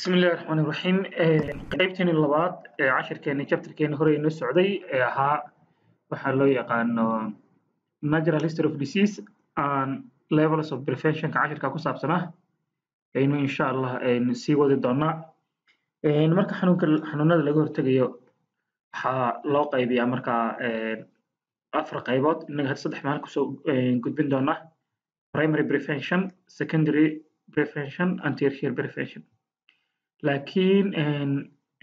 بسم الله الرحمن الرحيم qaybtani labaad ee cashirkeena chapterkeena hore inoo socday ee ahaa waxaa loo yaqaano natural history of disease and levels of prevention ka cashirka ku saabsanaa aynu insha Allah aynu sii wadi doonaa marka xanuunada laga hortagayo waxaa loo qaybiyaa marka afar qaybood inaga saddex maalin kusoo gudbin doonaa primary prevention secondary prevention and tertiary prevention laakiin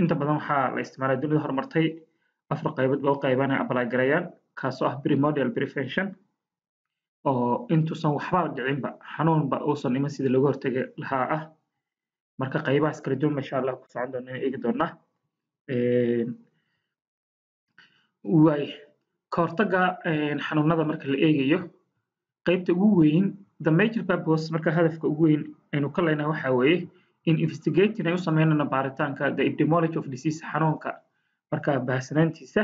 inta badan waxaa la isticmaalay dunida horumartay afar qaybood loo qaybanaya apply garayaan kaasoo ah primordial prevention oo intuusan waxba dhicinba xanuunba uusan iman sidii looga hortagi lahaa ah marka qaybahaas kala duwan insha Allah ku socon doona eegi doonaa way ka hortagga xanuunada marka la eegayo qaybta ugu weyn the major purpose marka hadafka ugu weyn aynu ka leenahay waxa weeye in investigating ay u sameynayno baaritaanka the epidemiology of disease xanuunka marka baahsanaantiisa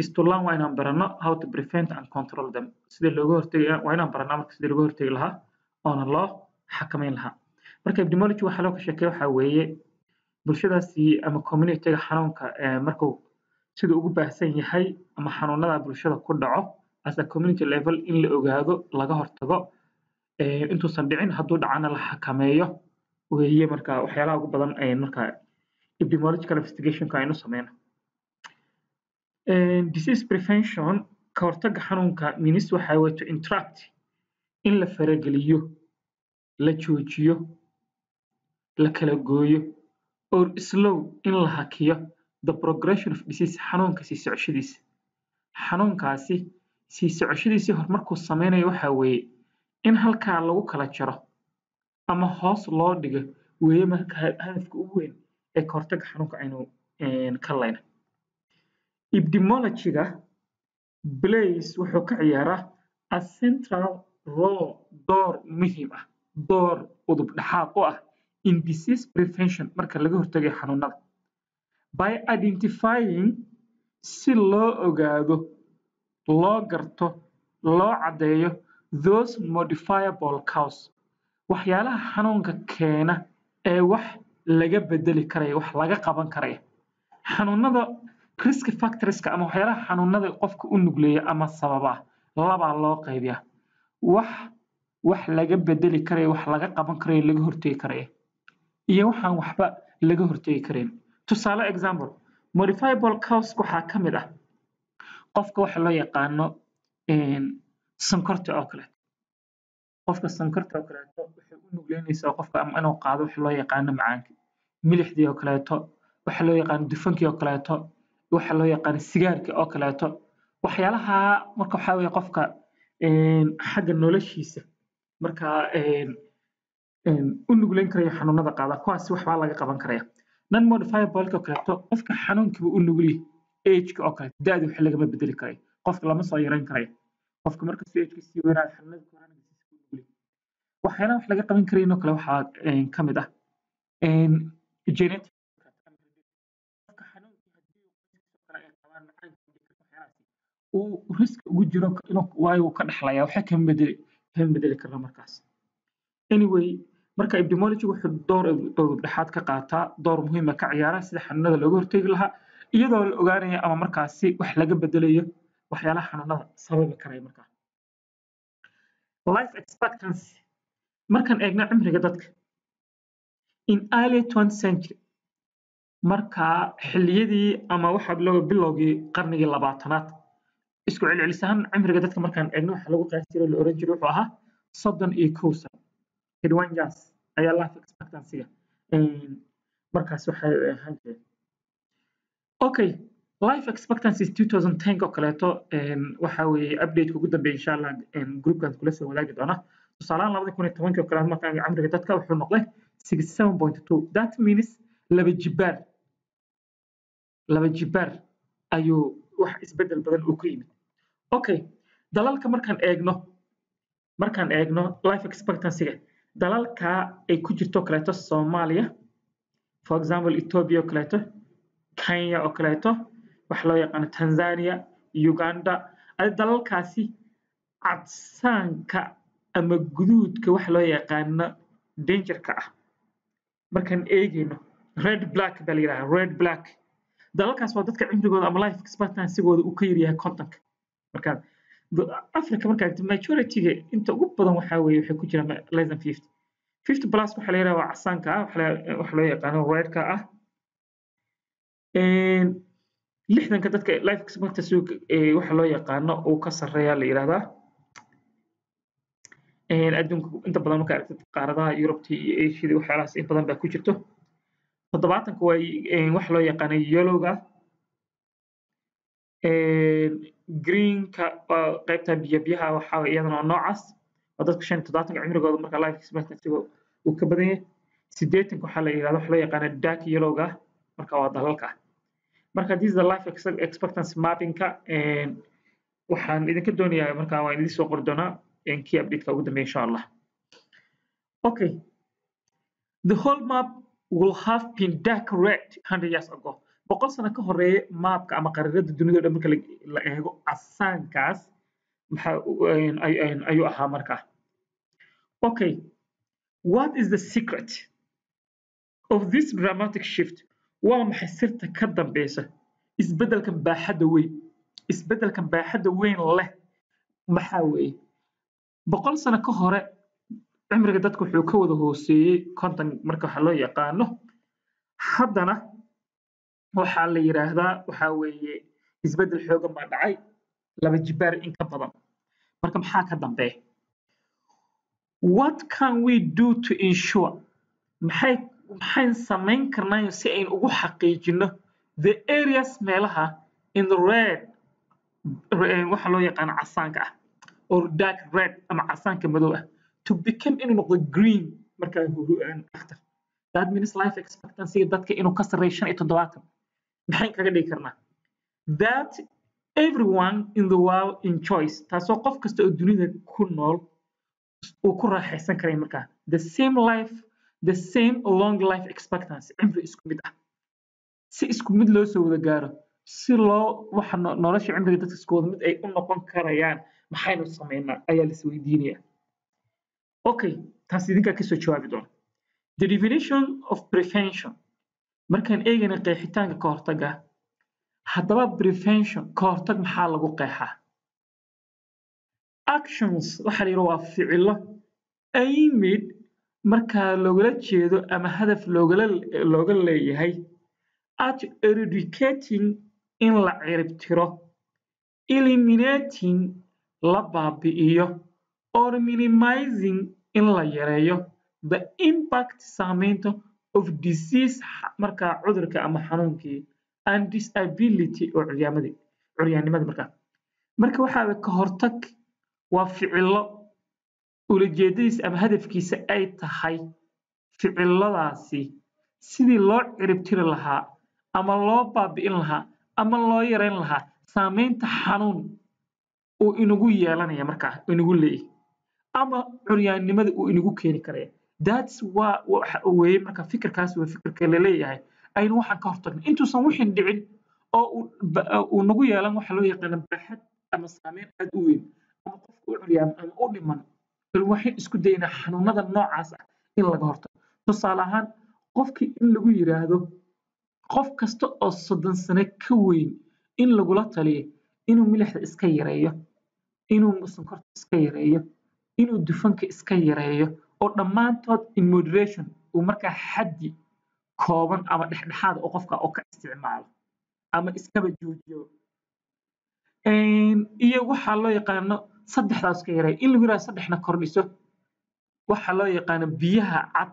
is to learn waa inaan barano how to prevent and control them sida looga hortagi waa inaan barano marka sida looga hortagi lahaa oona loo xakameyn lahaa marka epidemiology waxa loo ka sheekeeyo waxa weeye bulshadaasi ama community-ga xanuunka markuu sida ugu baahsan yahay ama xanuunada bulshada ku dhaco as a community level in la ogaado laga hortago intuusan dhicin hadduu dhacana la xakameeyo weeye marka waxyaalaha ugu badan ay marka epidemiological investigation ka aynu sameyno disease prevention ka hortagga xanuunka means waxa weeye to interact in la farageliyo la joojiyo la kala gooyo or slow in la hakiyo the progression of disease xanuunka sii socoshadiisa xanuunkaasi sii socoshadiisa horumarkuu sameynayo waxa weeye in halkaa lagu kala jaro ama hoos loo dhigo weeye marka hadafka ugu weyn ee ka hortagga xanuunka aynu ka leenahay epidemiology-ga plays wuxuu ka ciyaaraa a central role door muhiim ah door udub dhexaad u ah in disease prevention marka laga hortagayo xanuunada by identifying si loo ogaado loo garto loo caddeeyo those modifiable causes waxyaalaha xanuunka keena ee wax laga bedeli karayo wax laga qaban karayo xanuunada risk factorska ama waxyaalaha xanuunada qofka u nugleeya ama sababa laba loo qaybiyaa wax laga bedeli karayo wax laga qaban karayo laga hortagi karayo iyo waxaan waxba laga hortagi karin tusaale example modifiable causes waxaa ka mid ah qofka waxa loo yaqaano sonkorta oo kale qofka sonkorta oo kale waxay u nugleynaysaa qofka ama inuu qaado wax loo yaqaano macaanka milixdii oo kale waxa loo yaqaano dufankii oo kale waxa loo yaqaano sigaarka oo kale waxyaalaha marka waxa weeye qofka xagga noloshiisa marka u nugleyn karayo xanuunada qaada kuwaas waxba laga qaban karaya non modifiable oo kale qofka xanuunkiiba u nugli age-ka oo kale daad wax laga bedeli karayo qofka lama soo yareyn karayo qofka marka age-ka sii weynaado xanuunada waxyaalaha wax laga qaban karayno kale waxaa ka mid ah genetic qofka xanuunka haddii kale ay qabaan macaanka waxyaalahaasi uu risk ugu jiro inuu waayo ka dhaxlaya waxa ka bedeli kara markaas anyway marka epidemiology wuxuu door dhexaad ka qaataa door muhiim ah ka ciyaara sida xanuunada looga hortagi lahaa iyadoo la ogaanayo ama markaasi wax laga bedelayo waxyaalaha xanuunada sababi karaya markaa life expectancy markaan eegno cimriga dadka in early 20th century marka xilliyadii ama waxa bilowgii qarnigii 20aad isku celcelisahan cimriga dadka markaan eegno waxa lagu qiyaas jiray la oran jiray wuxuu ahaa 31 sano 31 years ayaa life expectancy markaas waxay ahaan jireen okay life expectancy 2010 oo kaleeto waxa weeye update ugu dambeeyay insha Allah groupkan kula soo wadaagi doona tusaalahan 2010 oo kale markaan cimriga dadka wuxuu noqday 67.2 that means laba jibaar ayuu wax isbedel badan u ku yimid okay dalalka markaan eegno life expectancy-ga dalalka ay ku jirto kaleeto Soomaaliya for example Ethiopia oo kaleeto Kenya oo kaleeto wax loo yaqaan Tanzania Uganda ay dalalkaasi cadsaanka ama guduudka wax loo yaqaan dangerka ah markaan eegayno red black baa la yidhahdaa red black dalalkaas waa dadka cimrigooda ama life expectancy-gooda uu ka yaryahay kontonka markaad Africa markaad majority-ga inta ugu badan waxaa weeye waxay ku jiraan less than 50 50 plus waxaa la yidhahdaa waa casaanka ah waxa loo yaqaano red-ka ah lixdanka dadka life expectancy waxa loo yaqaano uu ka sarreeyaa la yidhahdaa adduunka inta badan marka aragtid qaaradaha Yurubta iyo Asia waxyaalahaas in badan baa ku jirto 70-ka waa waxa loo yaqaano yellow-ga green-ka waa qaybta biyaha waxaa iyadana noocaas waa dadka 75-ka cimrigooda marka life expectancy uu ka badan yahay 80-ka waxaa la yidhahdaa waxa loo yaqaano dark yellow-ga marka waa dalalka marka this is the life expectancy mapping-ka waxaan idinka doonayaa marka waan idin soo qori doonaa key update-ka ugu dambeeya insha Allah okay the whole map will have been dark red 100 years ago boqol sano ka horeeya maapka ama qariirada dunida dhan marka la eego casaankaas ayuu ahaa markaa okay what is the secret of this dramatic shift waa maxay sirta ka dambeysa isbeddelkan baaxadda weyn leh maxaa weeye boqol sano ka hore cimriga dadku wuxuu ka wada hooseeyey konton marka waxa loo yaqaano haddana waxaa la yidhaahdaa waxaa weeye isbeddel xoogan baa dhacay laba jibaar in ka badan marka maxaa ka dambeeya what can we do to ensure maxayn samayn karnaa si ayn ugu xaqiijino the areas meelaha in the red waxa loo yaqaano casaanka ah or dark red ama casaanka madow ah to become inuu noqdo green markaa akhtar that means life expectancy dadka inuu ka sarreeyo 75 maxayn kaga dhigi karnaa that everyone in the world enjoys taasoo qof kasta oo dunida ku nool uu ku raaxaysan karay markaa the same long life expectancy cimri isku mid ah si isku mid loo soo wada gaaro si loo waxa nolosha cimriga dadka isku wada mid ay u noqon karayaan maxaynu sameynaa ayaa la isweydiinayaa okay taas idinkaa kasoo jawaabi doona the definition of prevention markaan eegayna qeexitaanka ka hortagga haddaba prevention ka hortag maxaa lagu qeexaa actions waxaa la yidhi waa ficilo aimed markaa loogala jeedo ama hadaf looga leeyahay at eradicating in la ciribtiro eliminating la baabi'iyo or minimizing in la yareeyo the impact saamaynta of disease markaa cudurka ama xanuunkii and disability oo curyaannimada marka waxaa ka hortag waa ficilo ulajeedadiisa ama hadafkiisa ay tahay ficiladaasi sidii loo ciribtiri lahaa ama loo baabi'in lahaa ama loo yareyn lahaa saamaynta xanuun uu inagu yeelanaya markaa inagu leeyahay ama curyaannimada uu inagu keeni karaya that's waxa weeye marka fikirkaas waa fikirka la leeyahay aynu waxaan ka hortagno intuusan wixin dhicin oo uu nagu yeelan waxa loo yaqaano baaxad ama saamayn aad u weyn ama qofku u curyaamo ama u dhiman bal waxaan isku daynaa xanuunada noocaas ah in laga hortago tusaale ahaan qofkii in lagu yiraahdo qof kasta oo 30 sano ka weyn in lagula taliyo inuu milixda iska yareeyo inuu sonkorta iska yareeyo inuu dufanka iska yareeyo oo dhammaantood in moderation uu markaa xaddi kooban ama dhexdhexaad oo qofka oo ka isticmaalo ama iskaba joojiyo iyo waxaa loo yaqaano saddexdaas ka yareeyo in lagu yiraahdo saddexna kordhiso waxaa loo yaqaano biyaha cad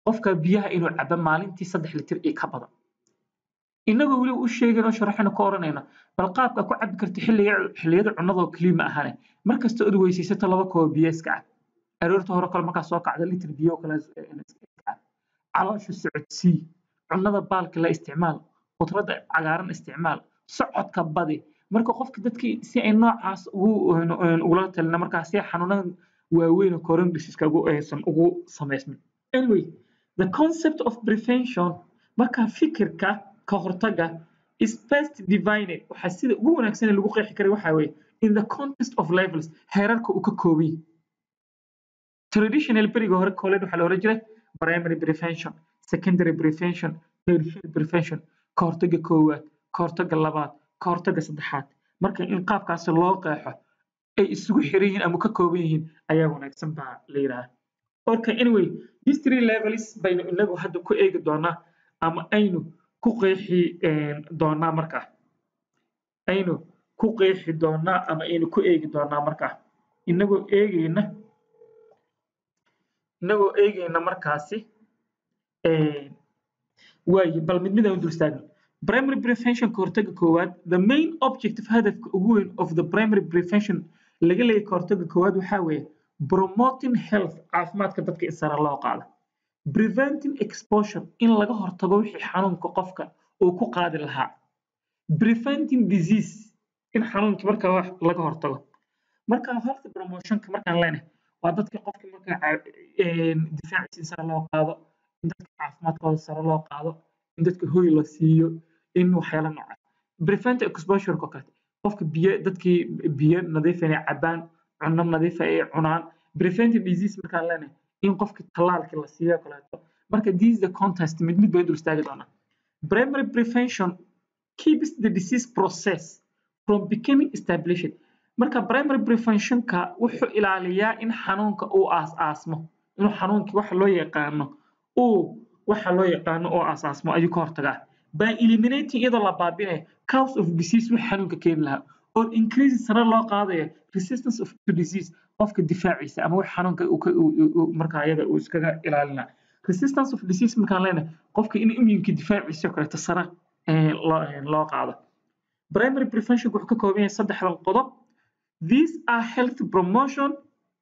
qofka biyaha inuu cabo maalintii 3 litir iyo ka badan inagoo weli u sheegayno sharaxayno ka oranayno bal qaabka ku cabi karto xilliyada cunnada kaliya ma ahane markasta oo weysaysato 2 koob biyo iska cab aroorta hore kale markaa soo kacdo litir biyo kale iska cab caloosha socodsii cunnada baalka la isticmaal khudradda cagaaran isticmaal socodka badi marka qofka dadkii si ay noocaas ugula talina markaa si xanuunada waaweyn oo coron disease ugu samaysmin anyway the concept of prevention marka fikirka ka hortagga is best divided waxa sida ugu wanaagsan lagu qeexi karay waxa weeye in the context of levels heerarka uu ka koobay traditional beriga hore college waxa la oran jiray primary prevention, secondary prevention, tertiary prevention, ka hortagga koowaad, ka hortagga labaad, ka hortagga saddexaad. Marka in qaabkaas loo qeexo ay isugu xiran yihiin ama ka kooban yihiin ayaa wanaagsan baa la yidhaahdaa. Okay, anyway, these 3 levels baynu inagu hadda ku eegi doonaa ama aynu ku qeexi doonaa markaa. Aynu ku qeexi doonaa ama aynu ku eegi doonaa markaa. Inagoo eegayna markaasi waayo bal mid aan dul istaagno. Primary prevention ka hortagga koowaad, the main objective hadafka ugu weyn of the primary prevention laga leeyahay ka hortagga koowaad waxaa weeye promoting health, caafimaadka dadka in sare loo qaado, preventing exposure, in laga hortago wixii xanuunka qofka uu ku qaadi lahaa, preventing disease, in xanuunka markaa wax laga hortago. Marka health promotionka markaan leenahay waa dadka qofka markaa difaaciisa sare loo qaado, in dadka caafimaadkooda sare loo qaado, in dadka hoy la siiyo, in waxyaalo noocaas. Preventing exposure ka kale qofka dadkii biyo nadiif ah inay cabaan, cunno nadiif ah ay cunaan. Preventing disease markaan leenahay in qofka tallaalka la siiyo kaleeto. Marka this is the context mid bay dul istaagi doonaa. Primary prevention keeps the disease process from becoming established. Marka primary prevention-ka wuxuu ilaaliyaa in xanuunka uu aas-aasmo, inuu xanuunkii waxa loo yaqaano oo aas-aasmo ayuu ka hortagaa. By eliminating iyadoo la baabinayo cause of disease wixii xanuunka keeni lahaa, or increasing sare loo qaadayo resistance to disease, qofka difaaciisa ama wax xanuunka markaa iyada uu iskaga ilaalinaa. Resistance of disease markaan leenahay qofka in immuunka difaaciisa kaleeto sare loo qaado. Primary prevention wuxuu ka kooban yahay 3 qodob. These are health promotion,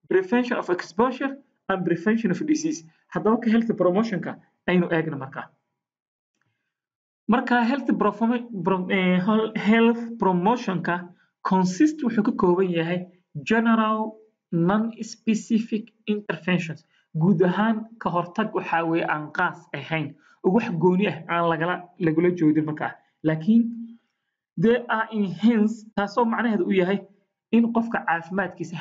prevention of exposure, and prevention of disease. Haddaba ka health promotion-ka aynu eegno markaa. Marka health promotion-ka wuxuu ka kooban yahay general non-specific interventions. Guud ahaan ka hortag waxaa weeye aan qaas ahayn oo wax gooni ah aan lagula joogin markaa. Laakiin they are enhanced, taasoo macnaheedu uu yahay in qofka caafimaadkiisa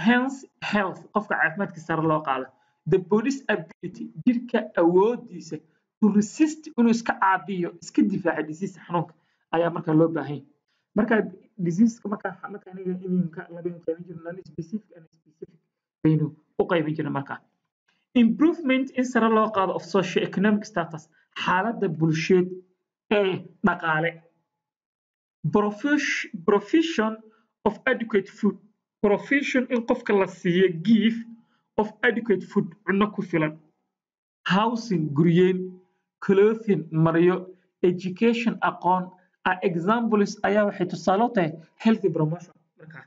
health qofka caafimaadkiisa sare loo qaado. The body's ability, jirka awoodiisa to resist, inuu iska caabiyo, iska difaaco disease xanuunka ayaa markaa loo baahan yahay. Marka disease-ka markaa aniga immuunka laga qaybin jiro non-specific and specific baynu u qaybin jirna markaa. Improvement in sare loo qaado of socio-economic status, xaaladda bulsheed ee dhaqaale. Provision of adequate food, provision in qofka la siiyo give of adequate food, cunno ku filan. Housing, guryeyn, clothing, maryo, education, aqoon, examples ayaa waxay tusaale u tahay healthy promotion markaa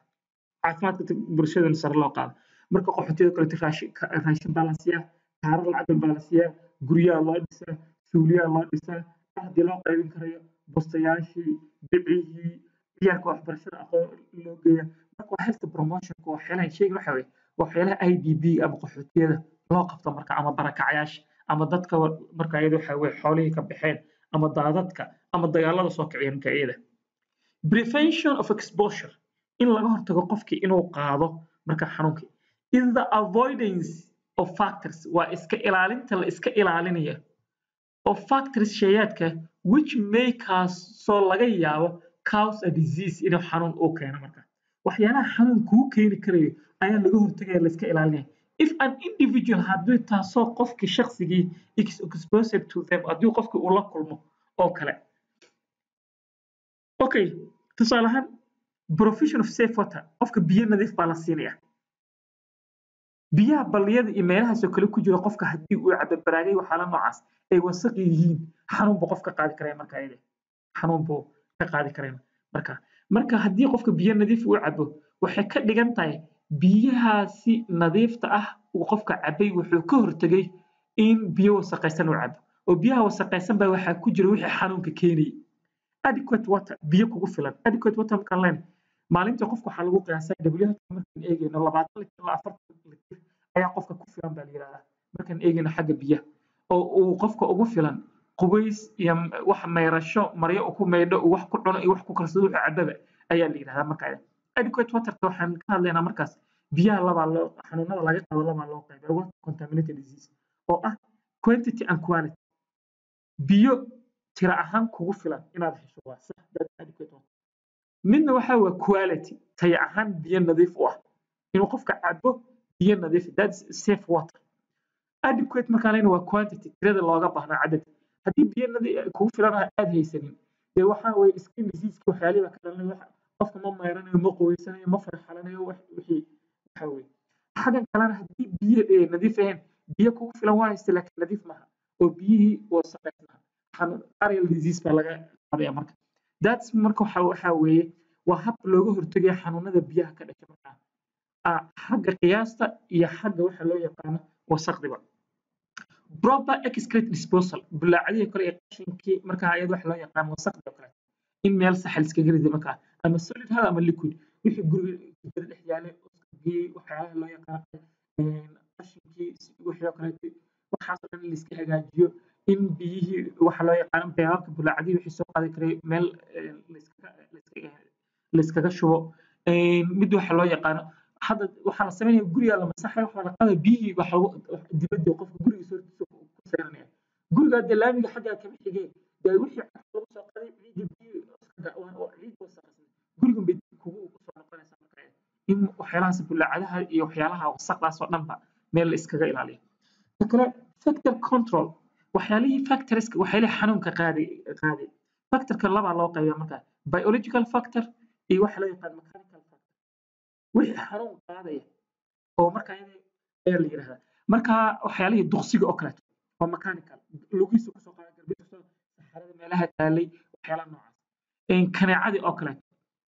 caafimaadka bulshada sare loo qaado. Marka qaxootiga kaleeto raashin baa la siiyaa, kaarar lacag baa la siiyaa, guryaha loo dhisaa, suuliyaha loo dhisaa, haddii loo qaybin karayo bustayaashii, bicihii, ciyaalka waxbarashada aqoon loo geeya. Marka waa health promotion-ka waxyaalaha sheegi waxa weeye waxyaalaha IDP ama qaxootiyada loo qabto marka, ama barakacayaasha, ama dadka marka iyada waxa weeye xoolihii ka baxeen, ama daadadka, ama dagaalada soo kiciyeen marka iyada. Prevention of exposure, in laga hortago qofkii inuu qaado marka xanuunkii. Is the avoidance of factors, waa iska ilaalinta la iska ilaalinaya of factors shayaadka which may cause, soo laga yaabo cause a disease, inuu xanuun uu keeno marka. Waxyaalaha xanuun kuu keeni karayo ayaa laga hortagaya la iska ilaalinaya. If an individual haddii taasoo qofkii shaqsigii exposed to them, haddii qofkii uu la kulmo oo kale. Okay, tusaale ahaan provision of safe water, qofka biyo nadiif baa la siinaya. Biyaha balliyada iyo meelahaas oo kale ku jira qofka haddii uu cabo baraagay waxyaalo noocaas ay wasakh yihiin, xanuun buu qofka qaadi karaya marka iyada. Xanuun buu ka qaadi karaya marka haddii qofka biyo nadiif uu cabo waxay ka dhigan tahay biyahaasi nadiifta ah uu qofka cabay wuxuu ka hortagay in biyo wasakhaysan uu cabo, oo biyaha wasakhaysan baa waxaa ku jira wixii xanuunka keenayay. Adequate water, biyo kugu filan. Adequate water markaan leenahay maalintii qofka waxaa lagu qiyaasaa WHO markaan eegayno 20 litir ilaa 40 litir ayaa qofka ku filan baa la yiraahdaa markaan eegayno xagga biyaha, oo uu qofka ugu filan qubays iyo wax meerasho, maryo uu ku meydho, wax ku cuno iyo wax ku karsado wixii cababa ayaa la yiraahdaa markaa. Adequate water waxaan ka hadlaynaa markaas biyaha xanuunada laga qaado loo qaybiyo water contaminated disease, oo ah quantity and quality biyo tira ahaan kugu filan inaad hesho waa sax that's adequate water midna waxa waa quality tayo ahaan biyo nadiif u ah inuu qofka cabo biyo nadiif that's safe water adequate markaa leena waa quantity tirada looga baahnaa cadad haddii biyo nadiif kugu filan aad haysanin dee waxaa weeye skin disease waxyaalihi baa ka dhalanaya qofka ma mayranayo ma qubaysanayo ma farxalanayo wixii waxa weeye xagan kalena haddii biyo nadiif ahayn biyo kugu filan waa haysta laakiin nadiif maaha oo biyihii wasaqaysnaa aerial disease baa laga qaadaya marka that's marka waxa weeye waa hab looga hortagayo xanuunada biyaha ka dhasha markaa xagga qiyaasta iyo xagga waxa loo yaqaano wasaqdiba proper excrete disposal bulaacadii kale ee qashinkii markaa ayad wax loo yaqaan wasaqda oo kale in meel sax la iskaga rido markaa ama solid hada ama liquid wixii guriga dhex yaalay waxyaalaha loo yaqaan qashinkii wixii oo kale waxaas oo dhan la iska hagaajiyo in biyihii waxa loo yaqaan beerarka bulaacadii wixii soo qaadi karay meel la iskaga shubo mid waxa loo yaqaano hadda waxaa la sameynaya guriga la masaxay waxa la qaada biyihii waxa dibadda qofka gurigiisa hortiisa ku saaranaya guriga dee laamiga xagga kama xigeen dee wixii lagu soo qaday ciidii biyo ciid wasaqaysan gurigan bay kugu soo noqonaysaa marka in waxyaalahaas bulaacadaha iyo waxyaalaha wasaqdaas oo dhanba meel la iskaga ilaaliyo ta kale factor control waxyaalihii factorska waxyaalihii xanuunka qaaday factorka labaa loo qaybiya marka biological factor iyo waxa loo yaqaan mechanical factor wixii xanuun qaadaya oo markaa ayaa la yidhahdaa markaa waxyaalihii duqsiga oo kaleeto oo mechanical lugihiisa kusoo qaada garbihiisa saxarada meelaha taalay waxyaalaha noocaas kaneecadii oo kaleeto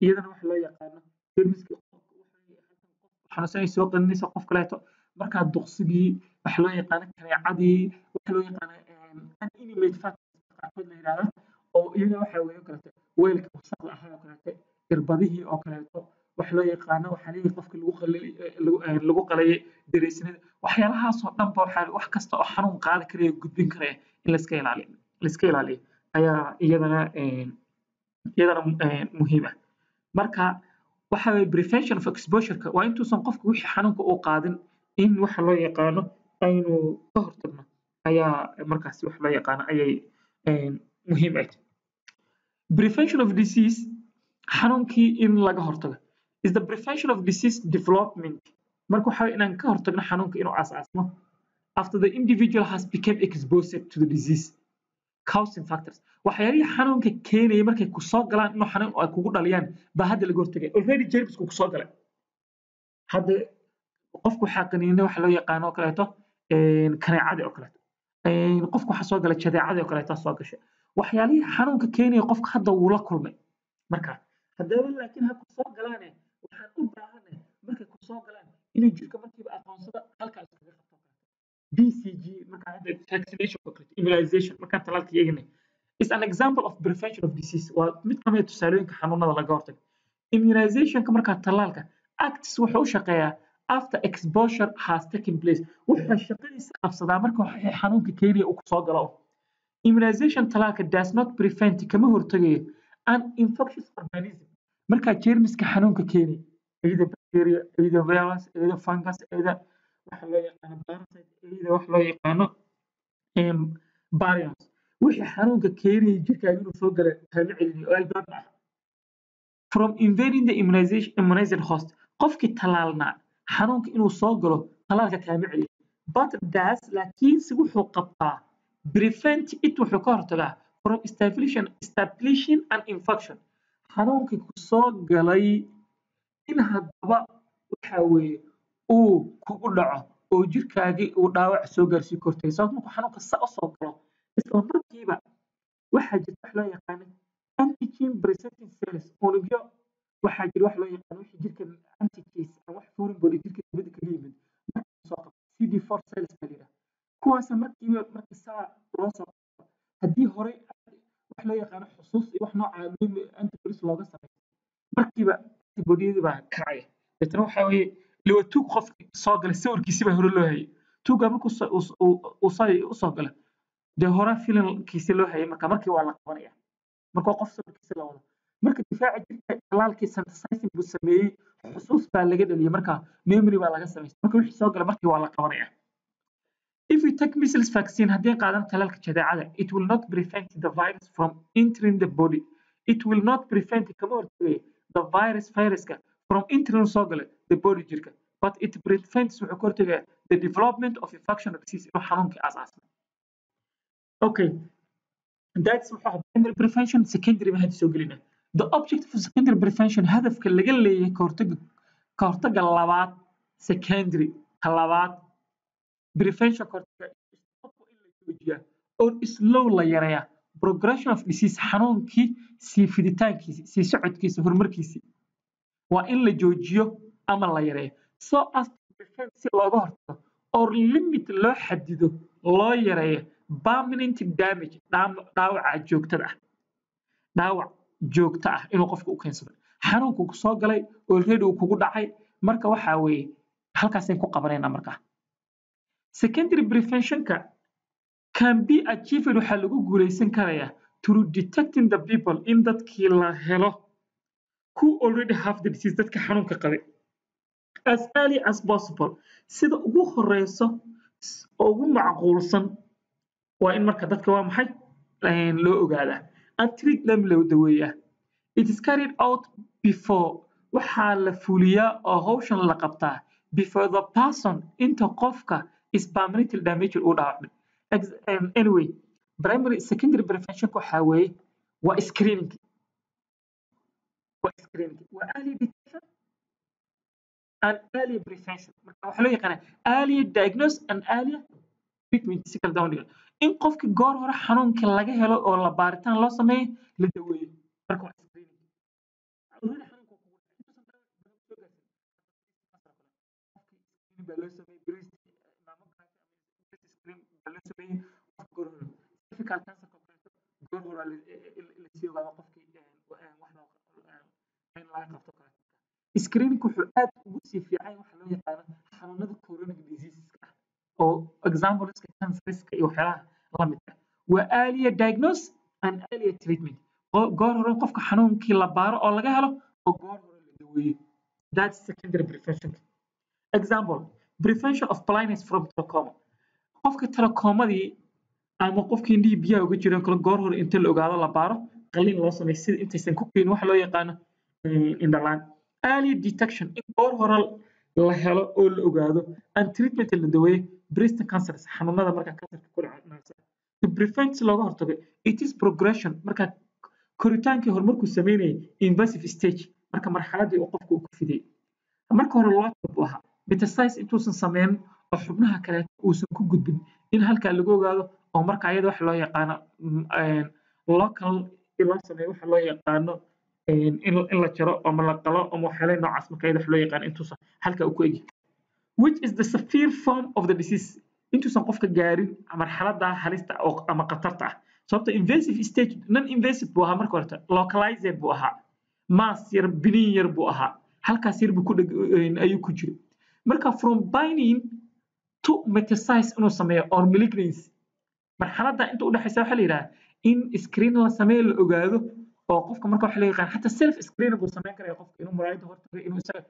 iyadana waxa loo yaqaano jeermiska xanuunsanay soo qaninaysa qof kaleeto markaa duqsigii waxa loo yaqaano kaneecadii waxa loo yaqaano inanimate factors qaarkood la yidhahdo oo iyada waxa weeye oo kaleeto weelka wasaqda ahaa oo kaleeto irbadihii oo kaleeto wax loo yaqaano waxyaalihii qofka lagu qalayay dareysnada waxyaalahaasoo dhanba wax kasta oo xanuun qaadi karaya gudbin karaya in la iska ilaaliyo ayaa iyadana muhiim ah marka waxa weeye prevention of exposure-ka waa intuusan qofku wixii xanuunka uu qaadin in waxa loo yaqaano aynu ka hortagno ayaa markaasi wax loo yaqaano ayay muhiim ah prevention of disease xanuunkii in laga hortago is the prevention of disease development marka waxa inaan ka hortagno xanuunka inuu asaasmo after the individual has become exposed to the disease causing factors waxyaalihii xanuunka keenaya markay ku soo galaan inuu xanuun ay kugu dhaliyaan baa hadda laga hortagay already germsku ku soo galay hadda qofku waxaa qaniinay waxa loo yaqaano oo kaleeto kaneecadii oo kaleeto qofku waxaa soo galay jadeecadii oo kaleeto soo gashay waxyaalihii xanuunka keenaya qofka hadda wuu la kulmay marka haddaba laakiin ha ku soo galaane waxaan u baahanay markay ku soo galaan inuu jirka markiiba aqoonsada halkaas kaga qabto BCG marka hadda vaccination immunization markaan talaalka eegnay is an example of prevention of disease waa mid ka mid ah tusaalooyinka xanuunada laga hortago immunizationka markaa talaalka acts wuxuu u shaqeeyaa after exposure has taken place wuxuu shaqadiisa qabsadaa marka xanuunka keenaya uu soo galo immunization talaalka does not prevent kama hortagayo an infectious organism markaa jeermiska xanuunka keenaya either bacteria either virus either fungus either waxa loo yaqaano parasite either wax loo yaqaano barions wixii xanuunka keenaya jirkaaga inuu soo galo kama celinayo oo albaab ah from invading the immunized host qofkii talaalnaa xanuunka inuu soo galo talaalka kama celiyo but does laakiinse wuxuu qabtaa prevent it wuxuu ka hortagaa from establishing an infection xanuunkii ku soo galay in haddaba waxa weeye uu kugu dhaco oo jirkaagii uu dhaawac soo gaarsii kortay sababta markuu xanuunka u soo galo isla markiiba waxaa jirta wax loo yaqaano antigen presenting cells unugyo waxaa jira wax loo yaqaano wixii jirka antigens ama wax foreign body jirka dibadda kaga yimid markii soo qabto CD4 cells baa la yidhaha kuwaasa markiiba marka saa loo soo qabto haddii horey wax loo yaqaano xusuus iyo wax nooca antibodies looga sameeyo markiiba antibodiyadii baa kacaya deetana waxaa weeye liwa tuug qofkii soo galay sawirkiisii baa hore loo hayay tuugaa markuu u soo gala dee hore filimkiisi loo hayay markii waa la qabanaya marka qof sawirkiisa la wado marka difaaca jirka talaalkii synthesizing buu sameeyey xusuus baa laga dhaliyay marka memory baa laga samaystay marka wixii soo gala markii waa la qabanaya If we take measles vaccine, haddii qaadan talaalka jadeecada, it will not prevent the virus from entering the body. It will not prevent kama hortagaya the viruska from entering soo gala the body jirka, but it prevents wuxuu ka hortagaya the development of infection disease inuu xanuunkii asaasmo. Okay, that's primary prevention. Secondary ma hadda soo gelina. The objective of secondary prevention hadafka laga leeyahay ka hortaga labaad secondary ka labaad prevention ka hortaga in la joojiyaa or slow la yareeyaa progression of disease xanuunkii sii fiditaankiisa sii socodkiisa horumarkiisa waa in la joojiyo ama la yareeyo so as to prevent si looga hortago or limit loo xadido loo yareeyo permanent damage dhaawaca joogtada ah dhaawac joogto ah inuu qofka u keensado xanuunku ku soo galay already uu kugu dhacay marka waxa weeye halkaasay ku qabanayna marka secondary preventionka can be achieved waxaa lagu guuleysan karayaa through detecting the people in dadkii la helo who already have the disease dadka xanuunka qabay as early as possible sida ugu horeyso ugu macquulsan waa in marka dadka waa maxay loo ogaadaa and treat them loo daweeyaa it is carried out before waxaa la fuliyaa oo hawshan la qabtaa before the person inta qofka is permanently damaged uu dhaawacmay anyway primary secondary prevention waxaa weeye waa screening waa early detection and early prevention marka waxaa loo yaqaanaa early diagnose and early treatment si kala duwan in qofka goor hore xanuunka laga helo oo la baaritaan loo sameeyo la daweeyo marka waa screening already xanuunka kugu baa loo sameeyey breast screen baa loo sameeyey qofka goor hore cervical cancer goor hore la sii ogaado qofkii wax loo in laga qabto kale screening wuxuu aad ugu sii fiican waxa loo yaqaano xanuunada chronic diseaseska ah oo exampleska cancerska iyo waxyaalaha la mid ah waa early diagnose and early treatment goor hore qofka xanuunkii la baaro oo laga helo oo goor hore la daweeyo that's secondary prevention example prevention of blindness from glaucoma qofka glaucomadii ama qofkii indhihii biyaha uga jireen kale goor hore inta la ogaado la baaro qalliin loo sameeyo sida intaysan ku keenin waxa loo yaqaano indhalaan early detection in goor hore la helo oo la ogaado and treatment la daweeyo breast cancer xanuunada marka kansarka ku dhaca to prevent looga hortago it is progression marka koritaankii horumarku sameynayay invasive stage marka marxaladii uu qofku ku fiday marka hore loo tabu ahaa metastasize intuusan sameyn oo xubnaha kale uusan ku gudbin in halka lagu ogaado oo marka ayada wax loo yaqaano local ila sameeyo wax loo yaqaano in la jaro ama la qalo ama waxyaalaha noocaas marka ayada wax loo yaqaano intuusan halka uu ku egi which is the severe form of the disease intuusan qofka gaarin marxaladda halista ama khatarta ah sababta invasive stage non invasive buu ahaa marka horta localized buu ahaa mass yar binin yar buu ahaa halkaas yar buu ayuu ku jiray marka from binding to metastasize inuu sameeyo or malignancy marxaladda inta u dhaxaysa waxa la yiraahdaa in screen la sameeyo la ogaado oo qofka marka waxa la yaqaan xataa self screen buu sameyn karaa qofka inuu muraayada hortago inuu isaga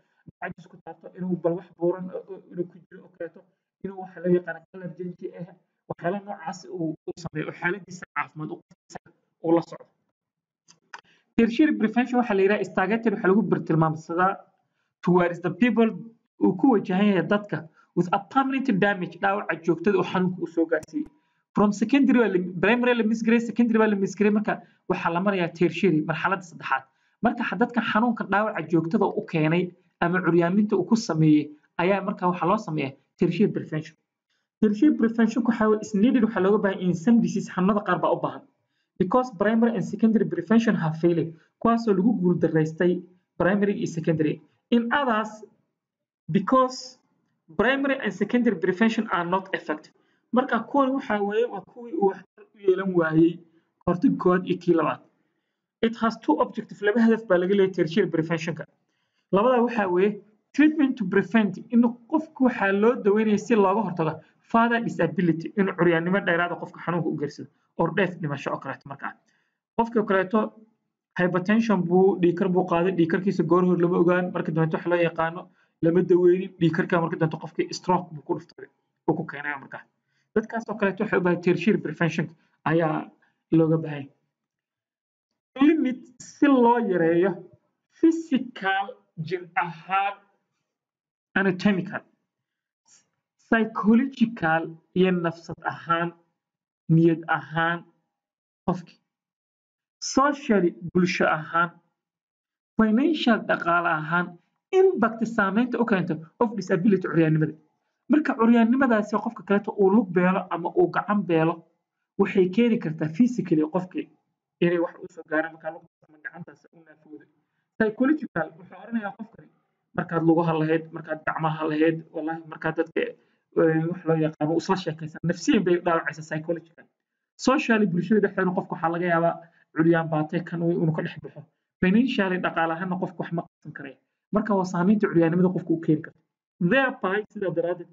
cajis ku taabto inuu bal wax buuran inuu ku jiro oo kaleeto inuu waxa la yaqaan allergy ah waxyaalaha noocaas uu sameeyo xaaladiisa caafimaad uu la socdo tertiary prevention waxa la yiraahdaa istaageetir waxa lagu bartilmaamsadaa towards the people uu ku wajahan yahay dadka with a permanent damage dhaawaca joogtada oo xanuunka uu soo gaarsiiyay from secondary primary la misgaray secondary la misgaray marka waxa la marayaa tertiary marxaladda saddexaad marka dadka xanuunka dhaawaca joogtada u keenay ama curyaaminta uu ku sameeyay ayaa marka waxa loo sameeyaa tertiary prevention tertiary prevention waxa is needed waxa looga baahan in some disease xanuunada qaar baa u baahan because primary and secondary prevention have failed kuwaasoo lagu guuldareystay primary iyo secondary in others because primary and secondary prevention are not effective marka kuwan waxa weeye waa kuwii uu waxtar u yeelan waayey hortag kood iyo kii labaad it has two objectives laba hadaf baa laga leeyahay tertiary preventionka labada waxa weeye treatment to prevent in qofku waxa loo daweynaya si looga hortago further disability in curyaannimo dheeraad qofka xanuunka u geersado or death dhimasho oo kaleeto marka qofka kaleeto hypertension buu dhiikar buu qaaday dhiikarkiisa goor hor lama ogaan marka dambe wax loo yaqaano lama daweynin dhiikarka marka dambe qofkii stroke buu ku dhuftay oo ku keenay marka dadkaas oo kaleeto waxay u baahan tertiary prevention ayaa looga baahan limit si loo yareeyo physical jir ahaan anatomical psychological iyo nafsad ahaan niyad ahaan qofki socially bulsho ahaan financial dhaqaale ahaan impact saameynta u keento of disability curyaannimada marka curyaannimadaasi qofka kaleeto uu lug beelo ama uu gacan beelo waxay keeni kartaa physically qofkii inay wax u soo gaaraan markaa lugtaas ama gacantaas u naafoodo psychological wuxuu oranayaa qofkani markaad lugaha lahayd markaad gacmaha lahayd wallahi markaad dadka wax loo yaqaano isla sheekaysan nafsiyan bay dhaawacaysa psychological socially bulshada dhexdeeda qofka waxaa laga yaabaa curyaan baatay kan inuu ka dhex baxo financially dhaqaale ahaanna qofka wax ma qabsan karaya marka waa saamaynta curyaannimada qofka u keeni karta thereby sidaa daraadeed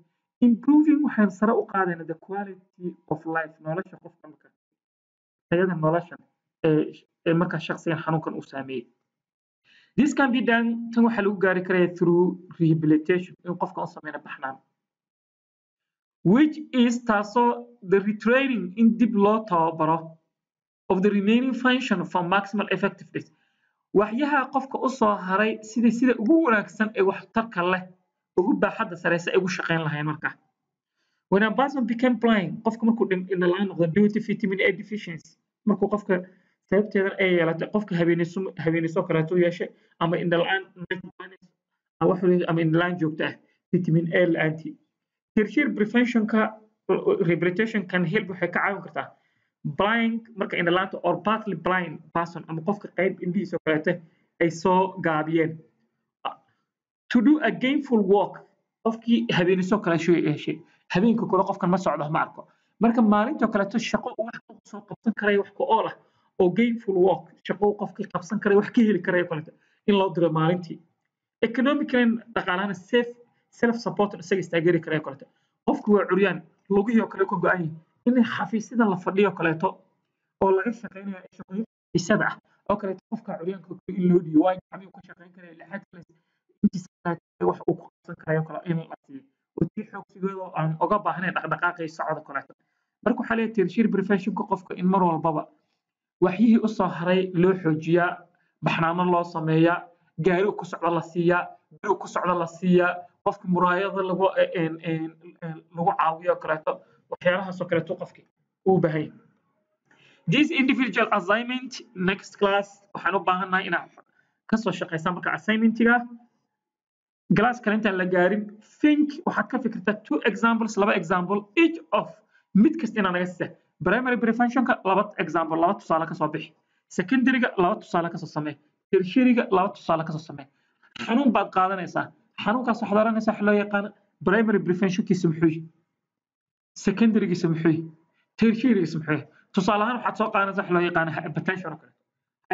improving waxaan sare u qaadayna the quality of life nolosha qofka marka tayada nolosha ee markaa shakhsigan xanuunkan uu saameeyey this can be done tan waxaa lagu gaari karaya through rehabilitation in qofka u sameyna baxnaan which is taasoo the retraining in dib loo tababaro of the remaining function for maximal effectiveness waxyaha qofka u soo haray sida ugu wanaagsan ee waxtarka leh ugu baaxadda sareysa ay ugu shaqeyn lahayn markaa when a person became blind qofka markuu indhalaan noqdo due to vitamin A deficiency markuu qofka sababteedan ay yeelatay qofka habeenayso kaleeto yeeshay ama indhalaan ama indhalaan joogta ah vitamin A la'aantii tertiary preventionka rehabilitation can help waxay ka caawin kartaa blind marka indhalaanta or partly blind person ama qofka qayb indhihiisa kaleeto ay soo gaabiyeen to do a gainful work qofkii habeenayso kaleeto yeeshay habeenka kale qofkan ma socdo ma arko marka maalinta kaleeto shaqo wax soo qabsan karay wax ku ool ah oo gainful work shaqo qofkii qabsan karay wax ka heli karay kaleeto in loo diro maalintii economically dhaqaalaha self support isaga istaageeri karay kaleeto qofku waa curyaan lugihii kale ku go'an in xafiisyada la fadhiyo kaleeto oo laga shaqeynayo shaqooyin isada ah oo kaleeto qofka curyaanka in loo dhiyo waa gacmihi ku shaqeyn karay lixaad kale intiisa wax uu ku qabsan karayo kale in la siiyo oo tii xoogsigooda aan uga baahnayn dhaqdhaqaaqay socdo kaleeto marka waxaa leeyahay tertiary preventionka qofka in mar walbaba waxyihii u soo haray loo xoojiyaa baxnaano loo sameeyaa gaari ku socdo la siiyaa biro ku socdo la siiyaa qofka muraayada lagu caawiyo kaleeto waxyaalahaasoo kaleeto qofki uu baahay this individual assignment next class waxaan u baahannahay inaad kasoo shaqaysaan marka assignmentiga glass kale intaan la gaarin think waxaad ka fikirtaa two examples laba example each of mid kasta inaa naga siisa primary preventionka laba example laba tusaale kasoo bixi secondaryga laba tusaale kasoo samee tertiaryga laba tusaale kasoo samee xanuun baad qaadanaysaa xanuunkaas waxaad oranaysaa wax loo yaqaano primary preventionkiisa muxuu secondarygiisa muxuu tertiarygiisa muxuu tusaale ahaan waxaad soo qaadanaysaa wax loo yaqaano hypertension oo kale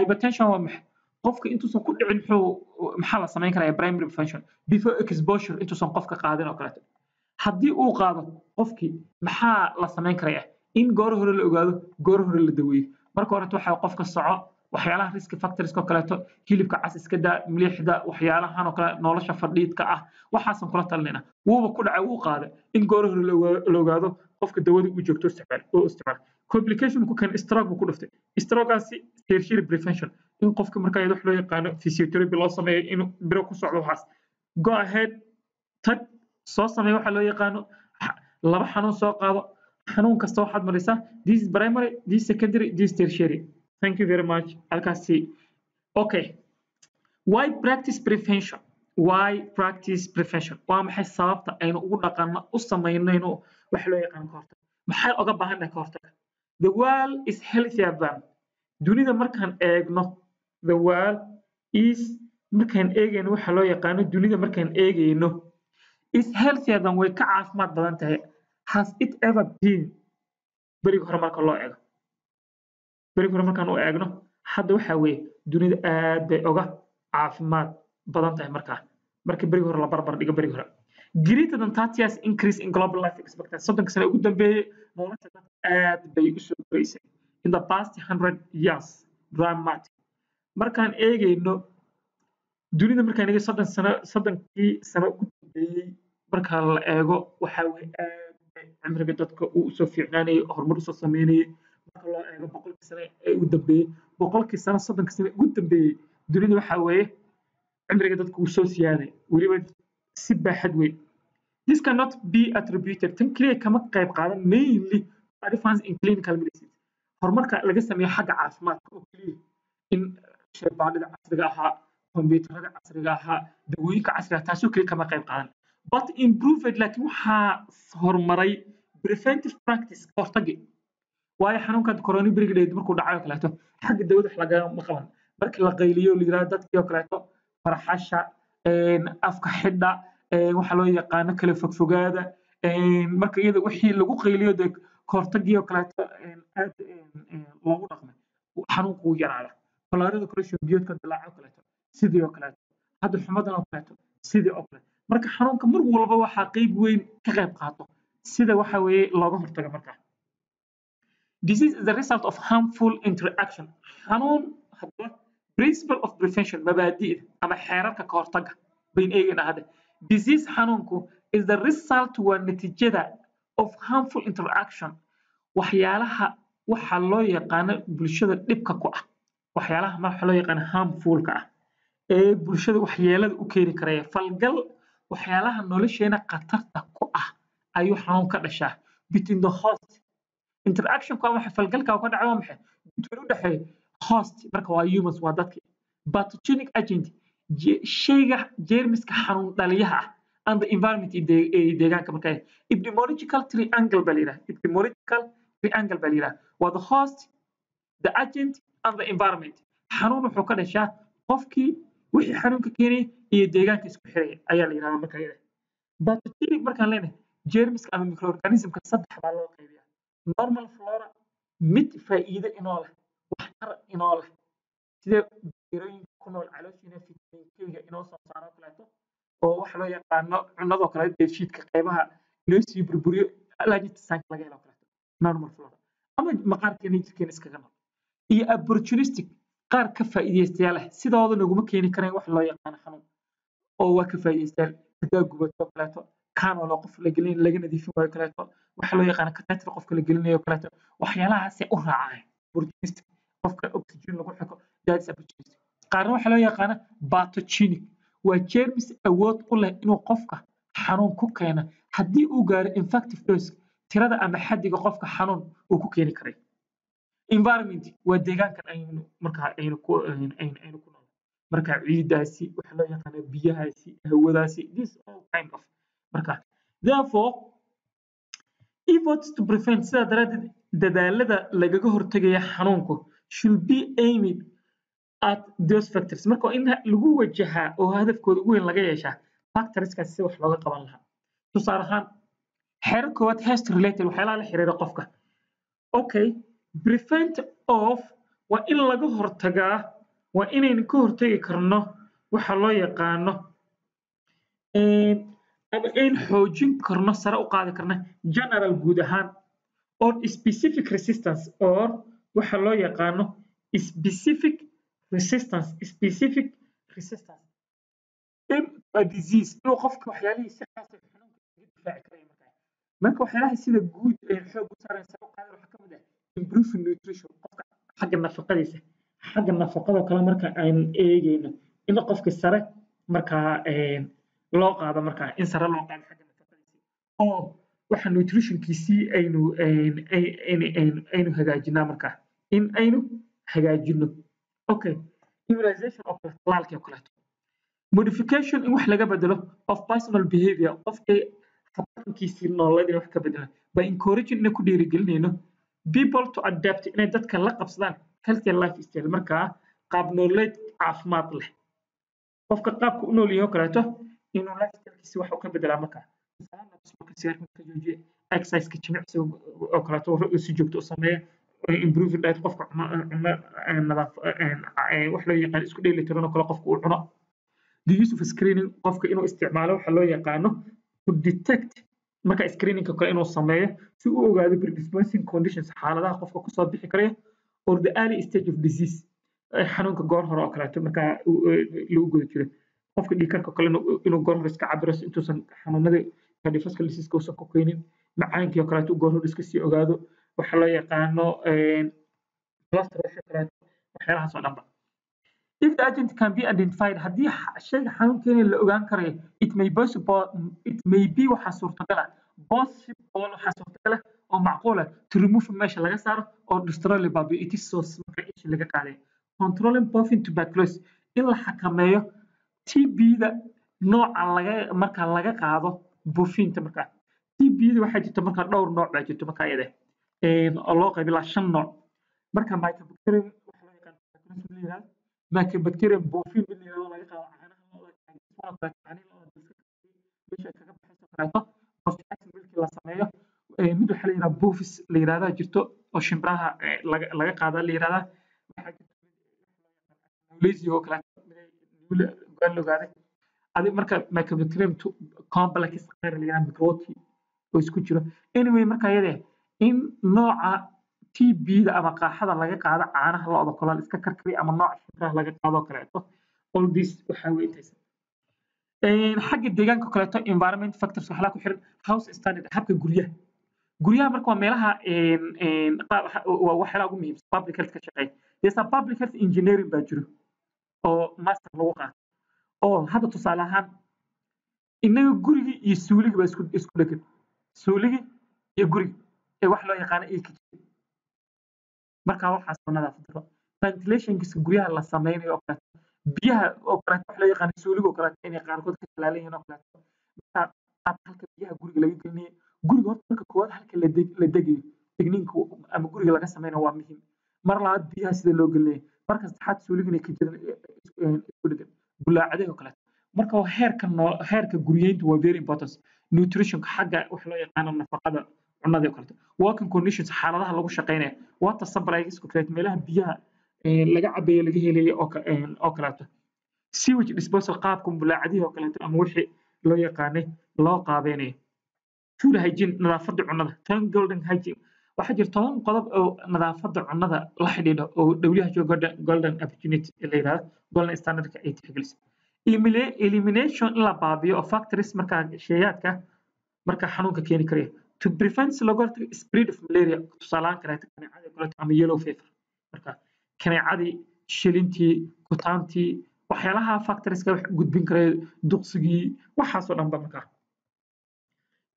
hypertension waa maxay qofka intuusan ku dhicin maxaa la samayn karaa primary prevention before exposure intuusan qofka qaadin oo kaleeto haddii uu qaado qofkii maxaa la samayn karaya in goor hore la ogaado goor hore la daweeyo marka hore waxaa qofka soco waxyaalaha risk factors oo kaleeto hilibka cas iska daa milixda waxyaalahan oo kale nolosha fadhiidka ah waxaasan kula talinayna wuuba ku dhacay wuu qaaday in goor hore la ogaado qofka dawada uu joogto isticmaal complication ku kan stroke ku dhuftay strokeaasi tertiary prevention in qofka marka ay wax loo yaqaano physiotherapy loo sameeyo in biro ku socdo waxaas go ahead tag soo sameeyo waxa loo yaqaano laba xanuun soo qaado xanuun kasta waxaad marisaa this is primary this secondary this tertiary thank you very much halkaasi okay why practice prevention waa maxay sababta aynu ugu dhaqanno u samaynayno wax loo yaqaan ka hortag maxay uga baahannahay ka hortag the world is healthier than dunida markaan eegno the world is markaan eegayno waxa loo yaqaano dunida markaan eegayno is healthier than way ka caafimaad badan tahay has it ever been berigi hore marka loo eego berigi hore markaan u eegno hadda waxa weeye dunida aad bay uga caafimaad badan tahay marka berigi hore la barbar dhigo berigi hore greater than 30 years increase in global life expectancy soddonka sano ugu dambeeyey nolosha dadka aad bay u soo koraysay in the past 100 years dramatic markaan eegayno dunida markaan eegay soddonkii sano ugu dambeeyey marka la eego waxa weeye aad cimriga dadka uu soo fiicnaanayay horumar usoo sameynayay marka loo eego boqolkii sane ee ugu dambeeyey boqolkii sano soddonka sane ugu dambeeyey dunida waxaa weeye cimriga dadka uu soo siyaaday weliba si baaxad weyn. This cannot be attributed tan keliya kama qayb qaadan mainly advance in clinical medicine horumarka laga sameeyo xagga caafimaadka oo keliya in shaybaadhida casriga ahaa kombiyuutarada casriga ahaa dawooyinka casriga taasoo keliya kama qayb qaadan but improved laakiin waxaa horumaray preventive practice hortagi waayo xanuunkan corona brigadeed markuu dhacayo kaleeto xagga dawada wax lagama qaban markii la qayliyo la yiraahdo dadkii oo kaleeto farxasha afka xidha waxa loo yaqaano kala fogfogaada marka iyada wixii lagu qayliyo de hortagii oo kaleeto aad loogu dhaqmay xanuunku uu yaraada falaarada corruption biyoodka dilaaca kaleeto sidii oo kaleeto hadda xumadan oo kaleeto sidii oo kaleeto marka xanuunka mar walba waxaa qayb weyn ka qayb qaato sida waxa weeye looga hortago marka disease is the result of harmful interaction xanuun hadda principle of prevention mabaadi'da ama xeerarka ka hortaga bayn eegayna hadda disease xanuunku is the result waa natiijada of harmful interaction waxyaalaha waxa loo yaqaano bulshada dhibka ku ah waxyaalaha waxa loo yaqaano harmfulka ah ee bulshada waxyeelada u keeni karaya falgal waxyaalaha nolosheena khatarta ku ah ayuu xanuun ka dhashaa between the host interaction ka waxa falgalka ka dhaco maxay intuu u dhaxeeyo host marka waa humans waa dadka pathogenic agent shayga jeermiska xanuun dhaliyaha ah and the environment deegaanka marka epidemiological triangle balira epidemiological triangle balira waa the host the agent and the environment xanuun wuxuu ka dhashaa qofkii wixii xanuunka keenay iyo deegaanka isku xiray ayaa la yiraahdaa marka iyada pathogenic markaan leenahay jeermiska ama microorganismka saddex baa loo qaybiyaa normal flora mid faa'iido inoo leh waxtar inoo leh sida bakteeriyooyinka ku nool calooshiina fitamiinka inoo soo saaro kaleeto oo waxa loo yaqaano cunadoo kale dheefshiidka qaybaha inoo sii burburiyo allergic laga helo kaleeto normal flora ama maqaarkeena jirkeena iskaga nool iyo opportunistic qaar ka faa'iideystayaal leh sidooda naguma keeni kareen wax loo yaqaano xanuun oo waa ka faa'iideystayaal hadaa gubato kaleeto kaanoo loo qof la gelin laga nadiifin waayo kaleeto waxa loo yaqaano catheter qofka la gelinayo kaleeto waxyaalahaas u raacay opportunistic qofka oxygen lagu xiko that's opportunistic qaarna waxa loo yaqaano pathogenic waa jeermis awood u leh inuu qofka xanuun ku keeno haddii uu gaaro infective dose tirada ama xaddiga qofka xanuun uu ku keeni karay environment waa deegaankan aynu markaa aynu ku nool marka ciidaasi waxa loo yaqaano biyahaasi hawadaasi this all kind of marka therefore efforts to prevent sida daraaddeed dadaalada lagaga hortagaya xanuunku should be aimed at those factors marka in lagu wajahaa oo hadafkooda ugu weyn laga yeeshaa factorskaas si wax looga qaban lahaa tusaale ahaan xeerar koowaad health related waxyaalaha la xiriira qofka okay prevent of waa in laga hortagaa waa inaynu ka hortagi karno waxa loo yaqaano ama in xoojin karno sare u qaadi karno general guud ahaan or specific resistance or waxa loo yaqaano specific resistance in a disease inuu qofka waxyaalihiisa khaas ah xanuunka kaga difaaci karayo marka waxyaalaha sida guud ee xoog u saaraysa u qaadar waxa ka mid ah improving nutrition qofka xagga nafaqadiisa xagga nafaqada kale marka aan eegayno in qofka sare marka loo qaado marka in sare loo qaado xagga nafaqadiisa oo waxa nutritionkiisii aynu hagaajinaa marka in aynu hagaajino okay immunization of talaalka kaleeto modification in wax laga bedelo of personal behavior qofka habkiisii nololeed in wax ka bedelo by encouraging in ku dhiirigelinayno people to adapt inay dadka la qabsadaan healthy lifestyle marka qaab nololeed caafimaad leh qofka qaabka u nool yahay kaleeto inuu lifestyle-kiisa wax ka bedelaa marka exercise ka jimicsi oo kaleeto si joogto u sameeya improving diet qofka nadaaf wax loo yaqaan isku dheelitiran kale qofka uu cuno the use of screening qofka inuu isticmaalo waxa loo yaqaano to detect marka screening kale inuu sameeyo si uu ogaado predisposing conditions xaaladaha qofka ku soo bixi karaya or the early stage of disease xanuunka goor hore oo kaleeto marka lagu guda jiro qofka dhiigkarka kale inuu goor hore iska cabiro intuusan xanuunada cardiovascular disease uusan ku keenin macaankii oo kaleeto goor hor iska sii ogaado waxa loo yaqaano cholesterol kaleeto waxyaalahaas oo dhanba. If the agent can be identified, haddii shayga xanuunkeena la ogaan karayo, it may be waxaa suurtagal ah possible waxaa suurtagal ah oo macquul ah to remove meesha laga saaro oo destroy la baabi'iyo it is source marka isha laga qaaday. Controlling buffing tuberculosis in la xakameeyo TB-da nooca marka laga qaado buufinta marka. TB-da waxaa jirta marka dhowr nooc baa jirta marka iyada oo loo qaybiyo ilaa 5 nooc. Marka mycobacterium waxa loo yaqaan tuberculosis la yiraahdo mycobacterium buufin la yiraahdo laga qaado caanaha meesha kaga baxayso kaleeto buffin milkii la sameeyo mid waxa la yiraahdaa buufis la yiraahdaa jirto oo shimbiraha laga qaada la yiraahdaa waxa jirta lazy oo kaleeto la ogaaday adi marka mycobacterium complex qeyr la yiraahdo microbi oo isku jiro anyway marka iyada in nooca TB-da ama qaaxada laga qaado caanaha lo'da kolaal iska karkariya ama nooca shimbiraha laga qaado kaleeto all this waxa weeye intaysan xagga deegaanka kaleeto environment factors waxa la ku xiran house standard habka guryaha marka waa meelaha waxa ugu muhiimsan public health ka shaqeeya yesa public health engineering baa jiro oo master lagu qaato oo hadda tusaale ahaan inaga guriga iyo suuliga baa isku dhagan suuliga iyo guriga ee wax loo yaqaan kitchen marka waxaas oo nadaafad daro ventilationkiisa guryaha la sameynayo oo kale biyaha oo kale wax loo yaqaan suuliga oo kale inay qaarkood ka talaalayeen oo kale marka halka biyaha guriga laga gelinayo guriga horta marka koowaad halka la degayo technique ama guriga laga sameynayo waa muhiim mar labaad biyaha sida loo gelinayo marka saddexaad suuliga inay ka jiraan isku dhagan bulaacadaha oo kale marka heerka guriyeyntu waa very important nutrition xagga wax loo yaqaan nafaqada cunada oo kale working conditions xaaladaha lagu shaqeynayo water supply isku kale meelaha biyaha laga cabeeyo laga helayo oo kaleeto sewage disposal qaabka bulaacadihi oo kaleeto ama wixii loo yaqaanay loo qaabeynayo food hygiene nadaafada cunada tan golden hygiene waxa jirta 10 qodob oo nadaafada cunada la xidhiidho oo WHO golden opportunity la yiraahdo golden standard ka ay tixgelisay elimination in la baabiyo of factories marka shayadka marka xanuunka keeni karayo to prevent the spread of malaria tusaalaan kaleeto kaneecada kaleeto ama yellow fever marka kaneecadii shilintii kutaantii waxyaalaha factorieska wax gudbin karayo duqsigii waxaas oo dhan ba marka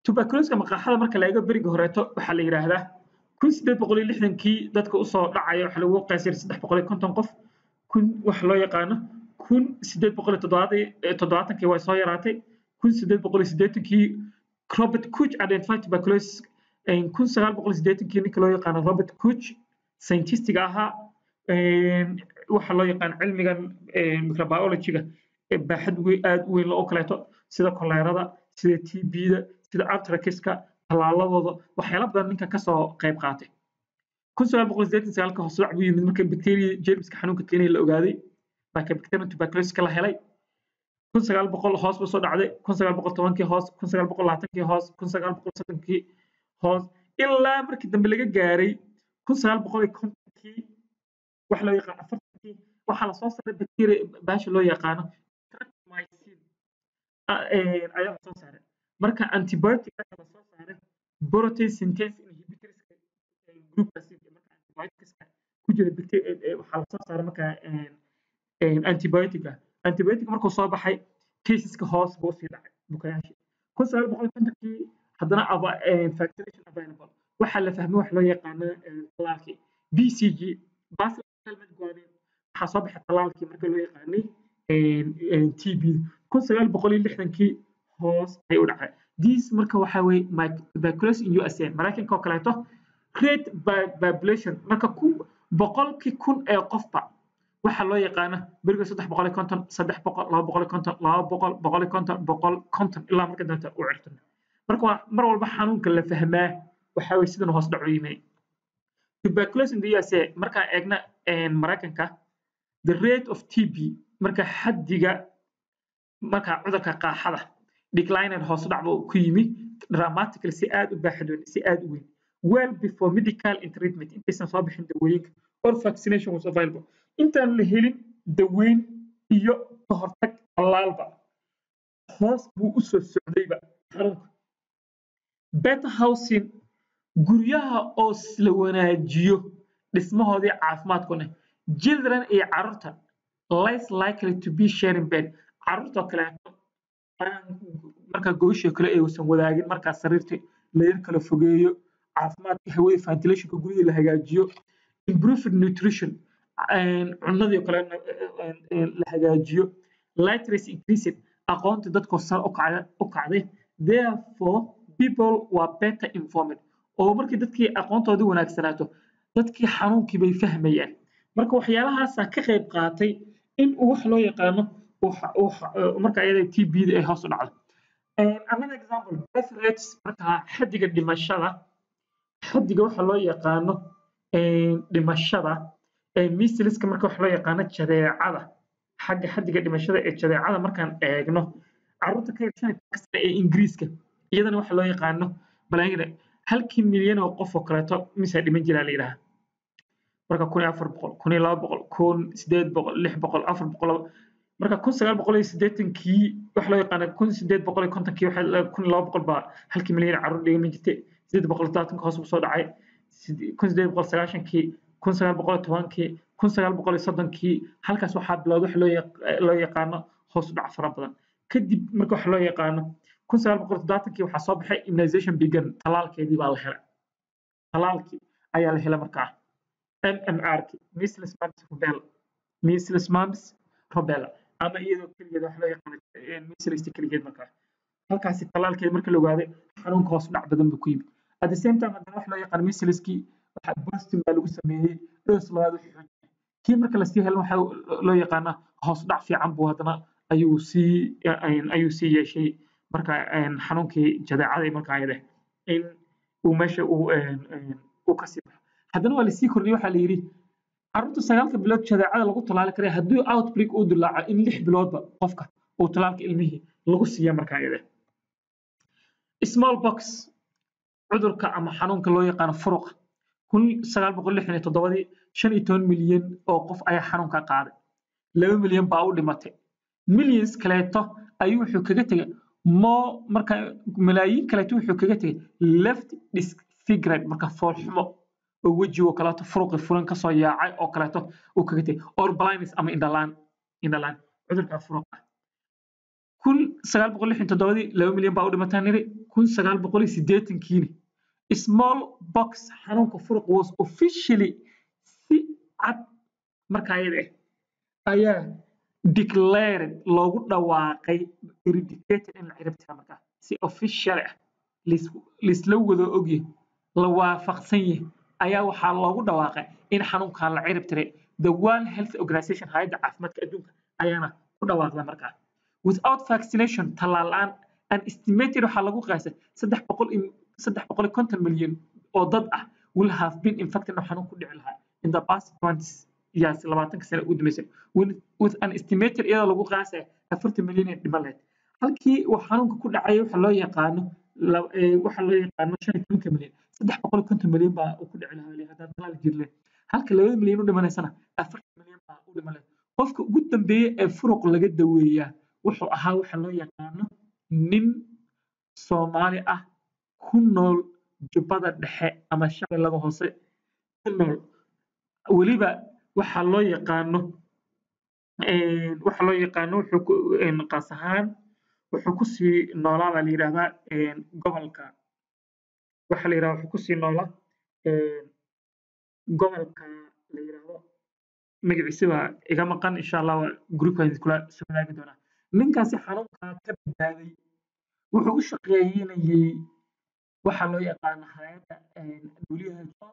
tuberculosis maqaaxada marka laga bariga horeeto waxa la yiraahdaa 1860kii dadka u soo dhacayo waxa lagu qeysay 350 qof kun wax loo yaqaan 1870kii way soo yaraatay 1880kii Robert Koch identified tuberculosis in 1980kii ninka loo yaqaan Robert Koch scientistiga ahaa waxa loo yaqaan cilmigan microbiology-ga baaxad aad u weyn loo kaleeto sida koleerada sida TB-da sida anthrax-ka talaaladooda waxyaalo badan ninka ka soo qayb qaatay 1989 hoos u yimid markii bacteria germska xanuunka keenay la ogaaday bacterium tuberculosis la helay 1900 hoos soo dhacday 1910kii hoos 1920kii hoos 1930kii hoos ilaa markii dambe laga gaaray 1950kii wax loo yaqaan 40kii waxa la soo saaray bacteria baasha loo yaqaan streptomycin ayaa soo saaray marka antibiotic la soo saaray protein synthase inhibitors group acid marka antibiotics ku jira bacteria waxa la soo saaray marka antibiotic markuu soo baxay caseska hoos buu sii dhacay bukayaashii 1950kii haddana vaccination available waxa la fahmay wax loo yaqaan talaalkii BCG basal cell guanine waxa soo baxay talaalkii marka loo yaqaanay TB 1960kii hoos ay u dhacay this marka waxa weey tuberculosis in USA Mareykanka oo kaleeto rate population marka boqolkii kun ee qofba waxa loo yaqaan bariga 350 300 250 250 ilaa marka danta u cirtan marka mar walba xanuunka la fahmaa waxa weey sidan hoos dhac u yimid tuberculosis in the USA marka eegna Mareykanka the rate of TB marka xaddiga marka cudurka qaaxada declining hoos dhac ku yimid dramatically si aad u baaxad weyn si aad u weyn well before medical treatment inta soo bixin dawooyinka or vaccination was available intaan la helin daweyn iyo ka hortag talaalba hoos buu u soo socdayba xarunka better housing guryaha oo la wanaajiyo dhismahoodii caafimaadkuna children iyo carruurta less likely to be sharing bed carruurta kaleeto marka goosha kale aysan wadaagin marka sariirta la yar kala fogeeyo caafimaadka hawada ventilationka guriga la hagaajiyo improved nutrition cunadii kale la hagaajiyo literacy increased aqoonta dadka sare u kacday therefore people were better informed oo markii dadkii aqoontoodii wanaagsanaato dadkii xanuunkii bay fahmayaan marka waxyaalahaasa ka qayb qaatay in uu wax loo yaqaano marka iyada TB ay hoos u dhacdo another example death rates marka xaddiga dhimashada xaddiga waxa loo yaqaano dhimashada measleska marka wax loo yaqaano jadeecada xaddiga dhimashada ee jadeecada markaan eegno carruurta ka yar ee Ingiriiska iyadana waxa loo yaqaano balaayiin halkii milyan oo qof oo kaleeto mise dhiman jira la yiraahdo marka 1400 1200 1800 400 marka 1980kii wax loo yaqaan 1850kii waxa 1200 ba halkii milyan carruur dhiman jirtay 830 hoos u soo dhacay 1890kii 1910kii 1930kii halkaas waxa bilowday wax loo yaqaan hoos u dhac fara badan kadib marka wax loo yaqaan 1970kii waxa soo baxay immunization began talaalkeedii baa la helay talaalkii ayaa la helay markaa MMR measles mumps rubella ama iyadoo kaligeed wax loo yaqaan measles kaligeed markaa halkaas talaalkeed marka la ogaaday xanuunka hoos dhac badan buu ku yimid at the same time hadana wax loo yaqaan measleski waxa boosting baa lagu sameeyay dhoos labaad kii marka la sii helay waxa loo yaqaan hoos dhac fiican buu hadana ayuu sii yeeshay marka xanuunkii jadeecada marka ayade in uu meesha uu ka sii baxo haddana waa la sii kordhiyay waxa la yiri carruurta 9 bilood jadeecada lagu talaali karay haddii outbreak uu dilaaco in 6 biloodba qofka uu talaalka ilmihii lagu siiyo marka ayade smallpox cudurka ama xanuunka loo yaqaan furuqa 1967 15 milyan oo qof ayaa xanuunka qaaday 2 milyan baa u dhimatay millions kaleeto ayuu wuxuu kaga tagay marka malaayiin kaleeto wuxuu kaga tagay left disfigured marka foolxumo oo wajiga kaleeto furuqi furan ka soo yaacay oo kaleeto uu kaga tagay or blindness ama indhalaan cudurka furuqa 1967 2 milyan baa u dhimatay niri 1980kiina small box xanuunka furuq was officially si cad marka ayaa declared loogu dhawaaqay eradicated in la ciribtira marka si official ah lisla wada ogyahay la waafaqsan yahay ayaa waxaa loogu dhawaaqay in xanuunkan la ciribtiray the World Health Organization hay'adda caafimaadka adduunka ayaana ku dhawaaqday marka without vaccination talaalaan an estimated waxa lagu qiyaasay 350 milyan oo dad ah will have been infected oo xanuun ku dhici lahaa in the past 20 years 20 sano u dambeysay with an estimated iyada lagu qiyaasay 40 milyan ee dhiman lahayd halkii uu xanuunka ku dhacay waxa loo yaqaano 15 milyan 350 milyan baa ku dhici lahaa haddii talaal jirle halka 2 milyan u dhimanaysana 40 milyan baa u dhiman lahayd qofka ugu dambeeyay ee furuq laga daweeyaa wuxuu ahaa waxa loo yaqaano nin Soomaali ah ku nool jubbada dhexe ama shabeellada hoose ku nool waliba waxa loo yaqaano wuxuu qaas ahaan wuxuu ku sii noolaa la yiraahdaa gobolka waxa la yiraahdaa wuxuu ku sii noolaa gobolka la yiraahdo magaciisa waa iga maqan insha Allah groupka kula soo wadaagi doona ninkaasi xanuunka ka badbaaday wuxuu u shaqeeyay waxa loo yaqaan hay'adda WHO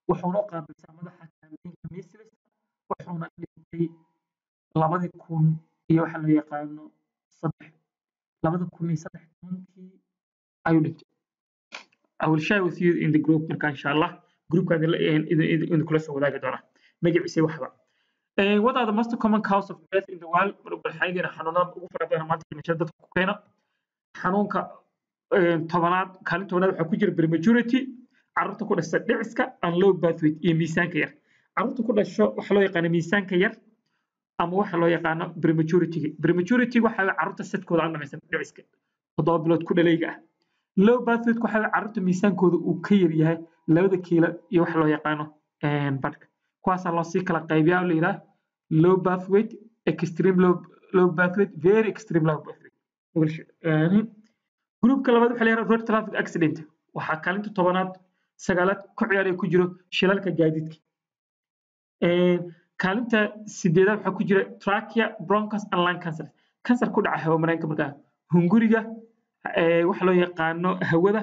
wuxuuna qaabilsan madaxa kaambeynka measles wuxuuna dhintay 2000 iyo waxa loo yaqaano 2013 ayuu dhintay I will share with you in the group marka insha Allah groupka in kula soo wadaagi doona magaciisa waxba what are the most common causes of death in the world waxayna xanuunada ugu fara badan maanta dhimashada dadka ku keena xanuunka tobanaad kaalinta tobanaad waxa ku jira prematurity carruurta ku dhashay dhiciska and low birth weight iyo miisaanka yar carruurta ku dhasho waxa loo yaqaan miisaanka yar ama waxa loo yaqaan prematurity waxa carruurta sadkooda aan dhamaysan dhiciska 7 bilood ku dhalayga ah low birth weight waxa carruurta miisaankooda uu ka yar yahay 2 kiilo iyo wax loo yaqaano badhka kuwaasaa loo sii kala qaybiyaa la yidhaah low birth weight extreme low birth weight very extreme low birth weight groupka labaad waxa la yidhaha road traffic accident waxaa kaalinta 10aad 9aad ku ciyaaraya ku jiro shilalka gaadiidka kaalinta 8aad waxaa ku jira trachea bronchus and lung cancer kansar ku dhaca hawo-mareenka markaa hunguriga waxa loo yaqaano hawada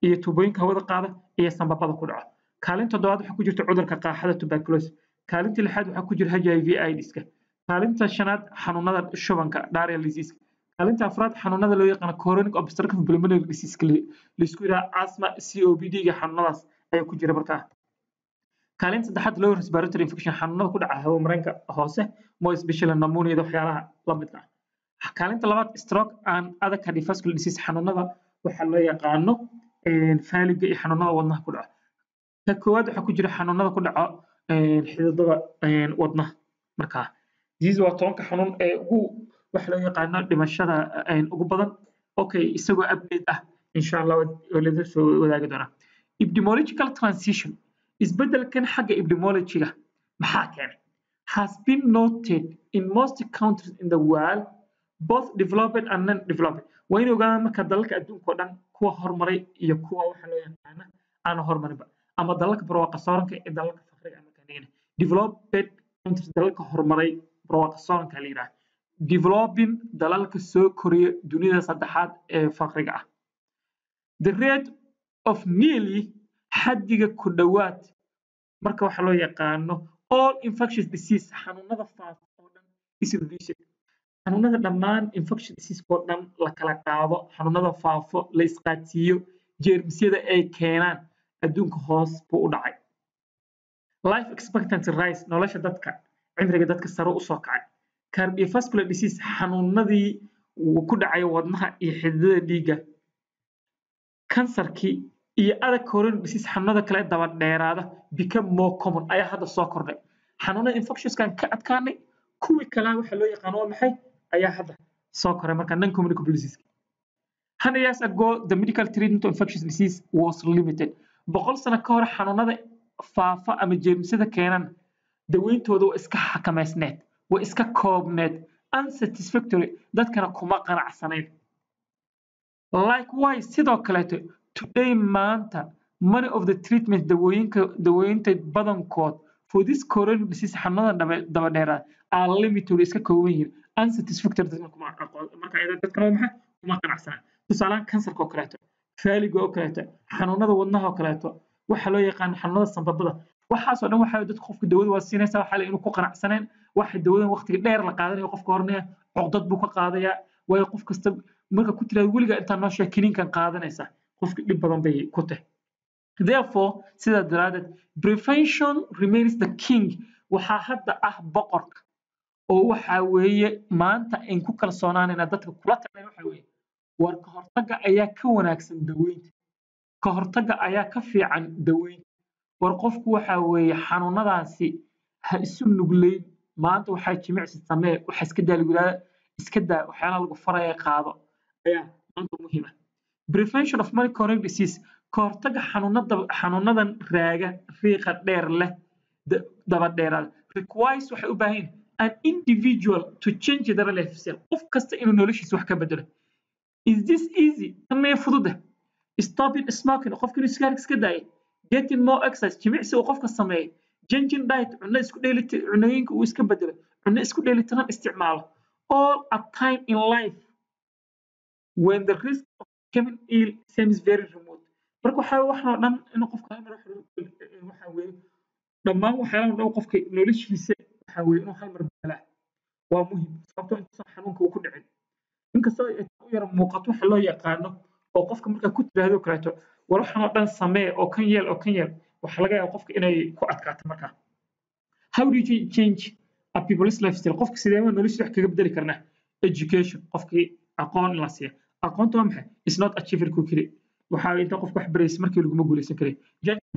iyo tuubooyinka hawada qaada iyo sanbabada ku dhaca kaalinta 7aad waxaa ku jirta cudurka qaaxada tuberculosis kaalinta 6aad waxaa ku jira HIV AIDS-ka kaalinta 5aad xanuunada shubanka diarrheal disease kaalinta 4aad xanuunada loo yaqaan chronic obstructive pulmonary disease la isku yiraahdo asthma COPD ga xanuunadaas ayaa ku jira markaa kaalinta 3aad lower respiratory infection xanuunada ku dhaca hawo-mareenka hoose more especially pneumonia iyo waxyaalaha la midka ah kaalinta 2aad stroke and other cardiovascular disease xanuunada waxa loo yaqaano faaliga iyo xanuunada wadnaha ku dhaca ka koowaad waxa ku jira xanuunada ku dhaca xididada wadnaha markaa disease waa tobanka xanuun ee ugu waxa loo yaqaano dhimashada ugu badan okay isagoo update ah insha Allah wala soo wadaagi doona epidemiological transition isbedelkan xagga epidemiology-ga maxaa keenay has been noted in most countries in the world both developed and non-developed waa inuu ogaadaan marka dalalka adduunka oo dhan kuwa horumaray iyo kuwa waxa loo yaqaano aan horumarinba ama dalalka barwaaqa sooranka ee dalalka faqriga ama kanina developed countries dalalka horumaray barwaaqa sooranka la yiraahdo developing dalalka soo koraya dunida saddexaad ee faqriga ah the rate of nearly xaddiga ku dhawaad marka waxa loo yaqaano all infectious disease xanuunada faafa oo dhan is reduced xanuunada dhammaan infectious disease oo dhan la kala qaado xanuunada faafo la isqaadsiiyo jeermisyada ay keenaan adduunka hoos buu u dhacay life expectancy rise nolosha dadka cimriga dadka sare u soo kacay cardiovascular disease xanuunadii ku dhacay wadnaha iyo xididada dhiigga kansarkii iyo other coronary disease xanuunada kale daba dheeraada become more common ayaa hadda soo kordhay xanuunada infectious-kan ka adkaanay kuwii kale waxa loo yaqaan waa maxay ayaa hadda soo koray marka non communicable disease 100 years ago the medical treatment of infectious disease was limited 100 sano ka hor xanuunada faafa ama jeermisyada keenan daweyntooda waa iska xakameysneed waa iska koobneed unsatisfactory dadkana kuma qanacsanayn likewise sidoo kaleeto today maanta many of the treatment daweynta badankood for this coronary disease xanuunada daba dheeraad are limited iska kooban yihiin unsatisfactory dadkana kuma aqoon marka dadkana waa maxay kuma qanacsanaan tusaalahan kansarka oo kaleeto faaliga oo kaleeto xanuunada wadnaha oo kaleeto waxa loo yaqaan xanuunada sanbabada waxaas oo dhan waxa dadka qofka dawada waa siinaysa waxa la inuu ku qanacsaneen waxa dawadan waqtiga dheer la qaadanayo qofka hornaya codad buu ka qaadaya way qof kasta marka ku tiraad waliga inta noo sheekiniinkan qaadanaysa qofka dhib badan bay ku tahay therefore sida daraadeed prevention remains the king waxa hadda ah boqorka oo waxa weeye maanta in ku kalsoonaanayna dadka kula tagnay waxa weeye war ka hortagga ayaa ka wanaagsan daweynta ka hortagga ayaa ka fiican daweynta war qofku waxa weeye xanuunadaasi ha isu nugleyn maanta waxa jimicsi samee waxa iska daalgulaa iska daa waxyaalaha lagu faraya qaado ayaa maanta muhiim ah prevention of many chronic disease ka hortagga xanuunadan raaga riiqa dheer leh daba dheeraad requires waxay u baahan an individual to change their lifestyle qof kasta inuu noloshiisa wax ka bedelo is this easy tamay fududa stopping smoking qofka inuu sigaarka iska daayo getting more exercise jimicsi uu qofka sameeyo changing diet cunno isku dheelitiran cunnooyinka uu iska bedelo cunno isku dheelitiran isticmaalo all at time in life when the risk of becoming ill seems very remote marka waxaa dhan inuu qofka hal mar waxa weeye dhammaan waxyaalaha dhan qofka noloshiisa waxa weeye inuu hal mar bedela waa muhiim sababtoo inta xanuunka uu ku dhicin inkastoo ay u yar muuqato waxa loo yaqaano oo qofka marka ku tiraahdo kaleeto war waxaan oo dhan samee oo kan yeel waxa laga yaabaa qofka inay ku adkaato marka how do you change a people's lifestyle qofka sidee ma noloshiisa wax kaga bedeli karnaa education qofkii aqoon la siiyo aqoontu waa maxay is not achievable ku kali waxa inta qofka wax baraysa markii lagu guuleysan karay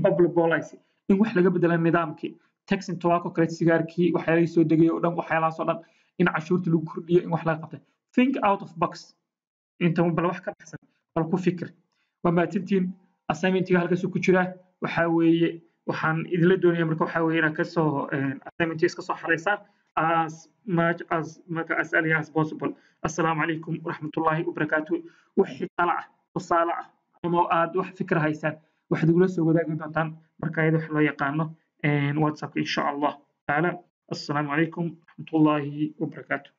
public policy in wax laga bedelo nidaamkii taxing tobacco credit sigaarkii waxyaalaha soo degay oo dhan waxyaalahaas oo dhan in cashuurta lagu kordhiyo in wax laga qabto think out of box inta bal wax ka baxsan bal ku fikir waa mahadsantihiin assignmentiga halkaasuu ku jiraa waxaa weeye waxaan idinla doonaya marka waxaa weeye inaad kasoo assignmentiga iska soo xaraysaan as much as marka as early as possible assalaamu calaykum waraxmatullaahi wabarakaatu wixii tala ah tusaale ah ama aad wax fikir haysaan waxaad igula soo wadaagi doontaan marka iyada wax loo yaqaano whatsapp insha allah taala assalaamu calaykum waraxmatullaahi wabarakaatu